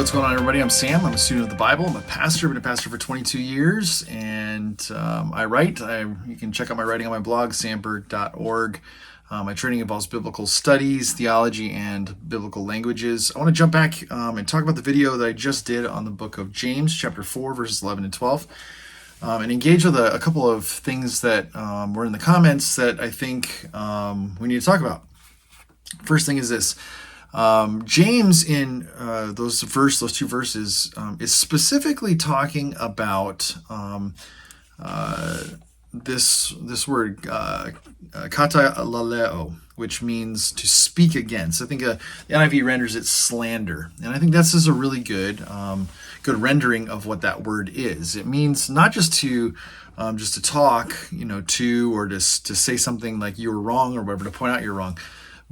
what's going on, everybody? I'm Sam. I'm a student of the Bible. I'm a pastor. I've been a pastor for 22 years, and I write. You can check out my writing on my blog, samberg.org. My training involves biblical studies, theology, and biblical languages. I want to jump back and talk about the video that I just did on the book of James, chapter 4, verses 11 and 12, and engage with a couple of things that were in the comments that I think we need to talk about. First thing is this. James in those two verses is specifically talking about this word katalaleo, which means to speak against. I think the NIV renders it slander, and I think this is a really good rendering of what that word is. It means not just to talk, to or to say something like you're wrong or whatever, to point out you're wrong,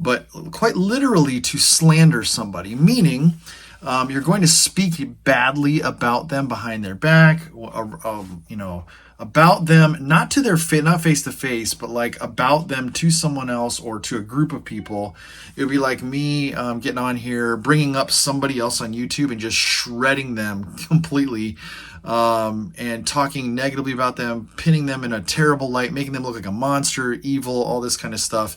but quite literally to slander somebody, meaning you're going to speak badly about them behind their back, about them, not to their not face to face, but like about them to someone else or to a group of people. It would be like me getting on here, bringing up somebody else on YouTube and just shredding them completely, and talking negatively about them, pinning them in a terrible light, making them look like a monster, evil, all this kind of stuff.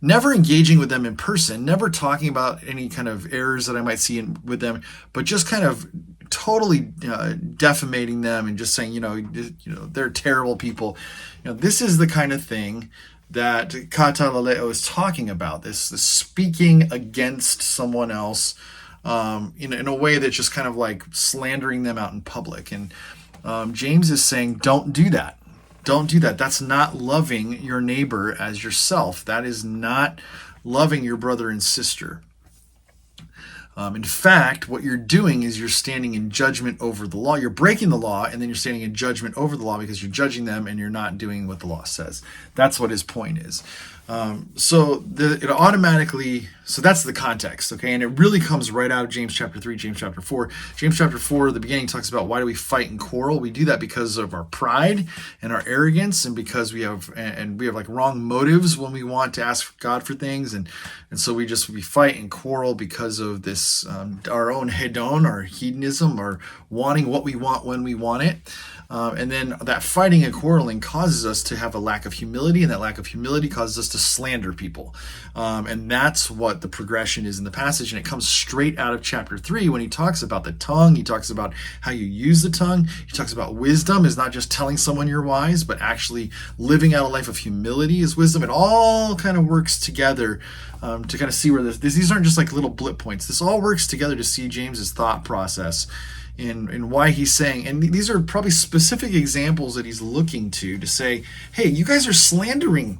Never engaging with them in person, never talking about any kind of errors that I might see with them, but just kind of totally defamating them and just saying, they're terrible people. This is the kind of thing that katalaleo is talking about. This speaking against someone else in a way that's just kind of like slandering them out in public. And James is saying, don't do that. Don't do that. That's not loving your neighbor as yourself. That is not loving your brother and sister. In fact, what you're doing is you're standing in judgment over the law. You're breaking the law, and then you're standing in judgment over the law because you're judging them and you're not doing what the law says. That's what his point is. So that's the context, okay? And it really comes right out of James chapter 3, James chapter 4. James chapter 4, the beginning talks about why do we fight and quarrel? We do that because of our pride and our arrogance, and because we have like wrong motives when we want to ask God for things, and so we fight and quarrel because of this our own hedon, our hedonism, or wanting what we want when we want it. And then that fighting and quarreling causes us to have a lack of humility, and that lack of humility causes us to slander people. And that's what the progression is in the passage. And it comes straight out of chapter 3 when he talks about the tongue. He talks about how you use the tongue. He talks about wisdom is not just telling someone you're wise, but actually living out a life of humility is wisdom. It all kind of works together to kind of see where these aren't just like little blip points. This all works together to see James's thought process and why he's saying, and these are probably specific examples that he's looking to say, hey, you guys are slandering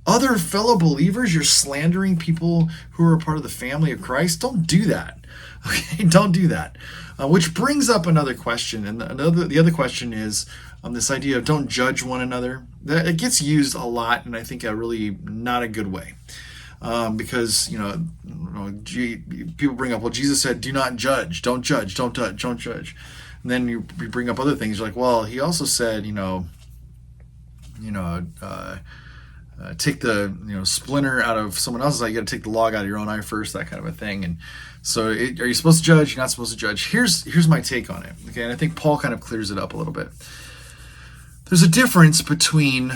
other fellow believers. You're slandering people who are a part of the family of Christ. Don't do that. Okay, don't do that. Which brings up another question, and the other question is this idea of don't judge one another. That it gets used a lot, and I think a really not a good way. Because people bring up, well, Jesus said, "Do not judge, don't judge, don't judge." And then you bring up other things. You're like, well, he also said, take the splinter out of someone else's eye. You got to take the log out of your own eye first, that kind of a thing. And so, are you supposed to judge? You're not supposed to judge. Here's my take on it. Okay, and I think Paul kind of clears it up a little bit. There's a difference between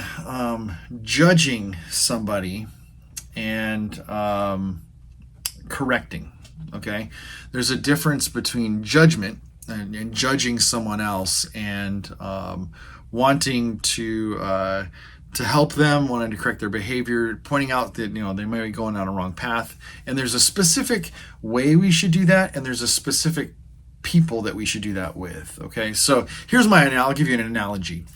judging somebody and correcting. Okay, there's a difference between judgment and judging someone else and wanting to help them, wanting to correct their behavior, pointing out that they may be going down a wrong path. And there's a specific way we should do that, and there's a specific people that we should do that with. Okay, so here's I'll give you an analogy.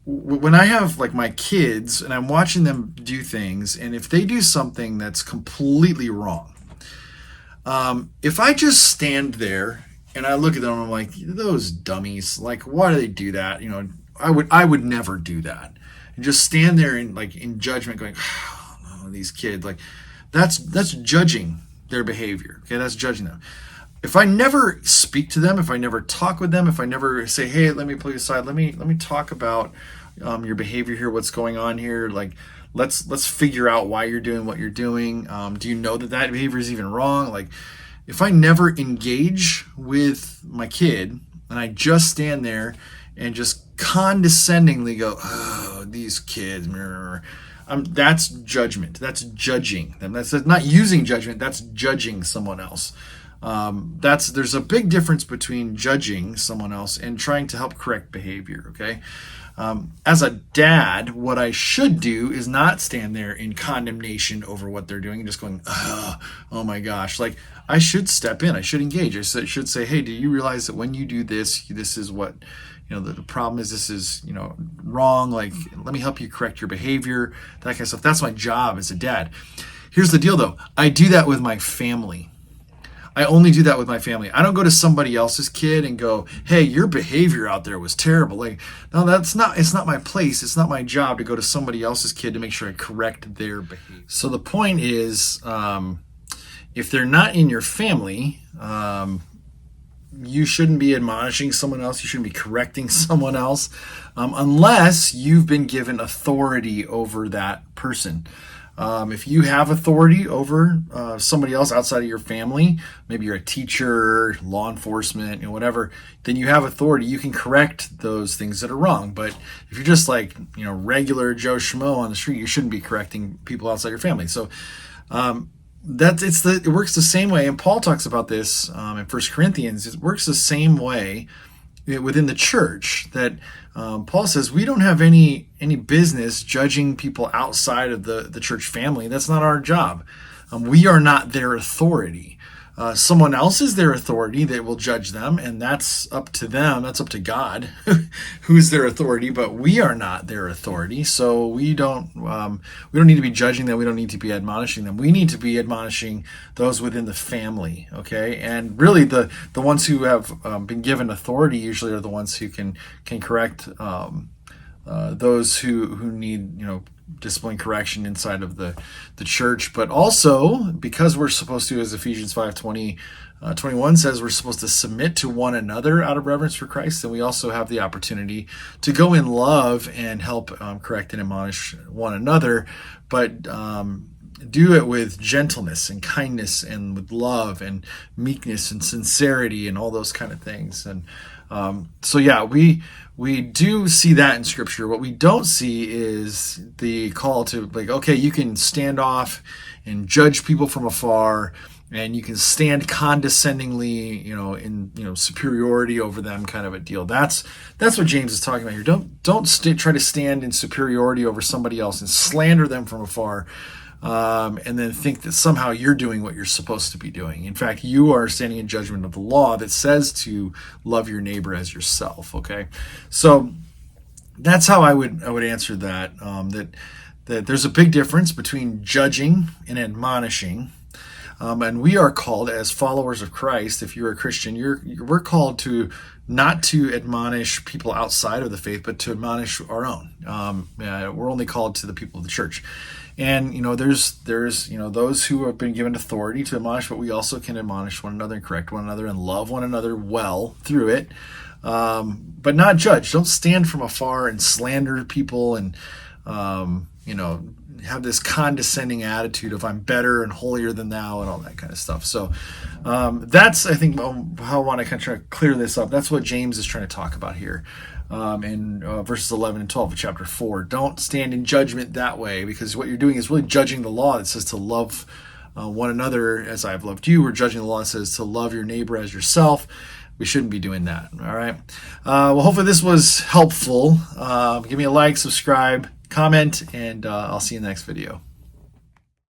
When I have like my kids and I'm watching them do things, and if they do something that's completely wrong, if I just stand there and I look at them and I'm like, those dummies, like, why do they do that? I would never do that. And just stand there in judgment going, oh, these kids, like that's judging their behavior. Okay, that's judging them. If I never speak to them, if I never talk with them, if I never say, hey, let me pull you aside, let me talk about your behavior here, what's going on here, like let's figure out why you're doing what you're doing. Do you know that behavior is even wrong? Like, if I never engage with my kid and I just stand there and just condescendingly go, oh, these kids, that's judgment. That's judging them. That's not using judgment. That's judging someone else. There's a big difference between judging someone else and trying to help correct behavior. Okay. As a dad, what I should do is not stand there in condemnation over what they're doing and just going, oh my gosh. Like, I should step in. I should engage. I should say, hey, do you realize that when you do this, this is what, the problem is, this is, wrong. Like, let me help you correct your behavior, that kind of stuff. That's my job as a dad. Here's the deal, though. I do that with my family. I only do that with my family. I don't go to somebody else's kid and go, hey, your behavior out there was terrible. Like, no, it's not my place. It's not my job to go to somebody else's kid to make sure I correct their behavior. So the point is, if they're not in your family, you shouldn't be admonishing someone else. You shouldn't be correcting someone else, unless you've been given authority over that person. If you have authority over somebody else outside of your family, maybe you're a teacher, law enforcement, whatever, then you have authority. You can correct those things that are wrong. But if you're just like, regular Joe Schmo on the street, you shouldn't be correcting people outside your family. So it works the same way. And Paul talks about this in 1 Corinthians. It works the same way within the church, that Paul says we don't have any business judging people outside of the church family. That's not our job. We are not their authority. Someone else is their authority that will judge them, and that's up to them. That's up to God, who's their authority. But we are not their authority, so we don't need to be judging them. We don't need to be admonishing them. We need to be admonishing those within the family. Okay, and really the ones who have been given authority usually are the ones who can correct those who need discipline correction inside of the church. But also, because we're supposed to, as Ephesians 5:21 says, we're supposed to submit to one another out of reverence for Christ, then we also have the opportunity to go in love and help correct and admonish one another, but do it with gentleness and kindness and with love and meekness and sincerity and all those kind of things. And so yeah, we do see that in Scripture. What we don't see is the call to, like, okay, you can stand off and judge people from afar, and you can stand condescendingly, in superiority over them, kind of a deal. That's what James is talking about here. Don't try to stand in superiority over somebody else and slander them from afar, and then think that somehow you're doing what you're supposed to be doing. In fact, you are standing in judgment of the law that says to love your neighbor as yourself. Okay, so that's how I would answer that. That there's a big difference between judging and admonishing. And we are called, as followers of Christ, if you're a Christian, we're called to not to admonish people outside of the faith, but to admonish our own. We're only called to the people of the church. And, there's those who have been given authority to admonish, but we also can admonish one another and correct one another and love one another well through it. But not judge. Don't stand from afar and slander people and, have this condescending attitude of I'm better and holier than thou and all that kind of stuff. So that's, I think, how I want to kind of try to clear this up. That's what James is trying to talk about here in verses 11 and 12 of chapter 4. Don't stand in judgment that way, because what you're doing is really judging the law that says to love one another as I've loved you. We're judging the law that says to love your neighbor as yourself. We shouldn't be doing that. All right. Well, hopefully this was helpful. Give me a like, subscribe, comment, and I'll see you in the next video.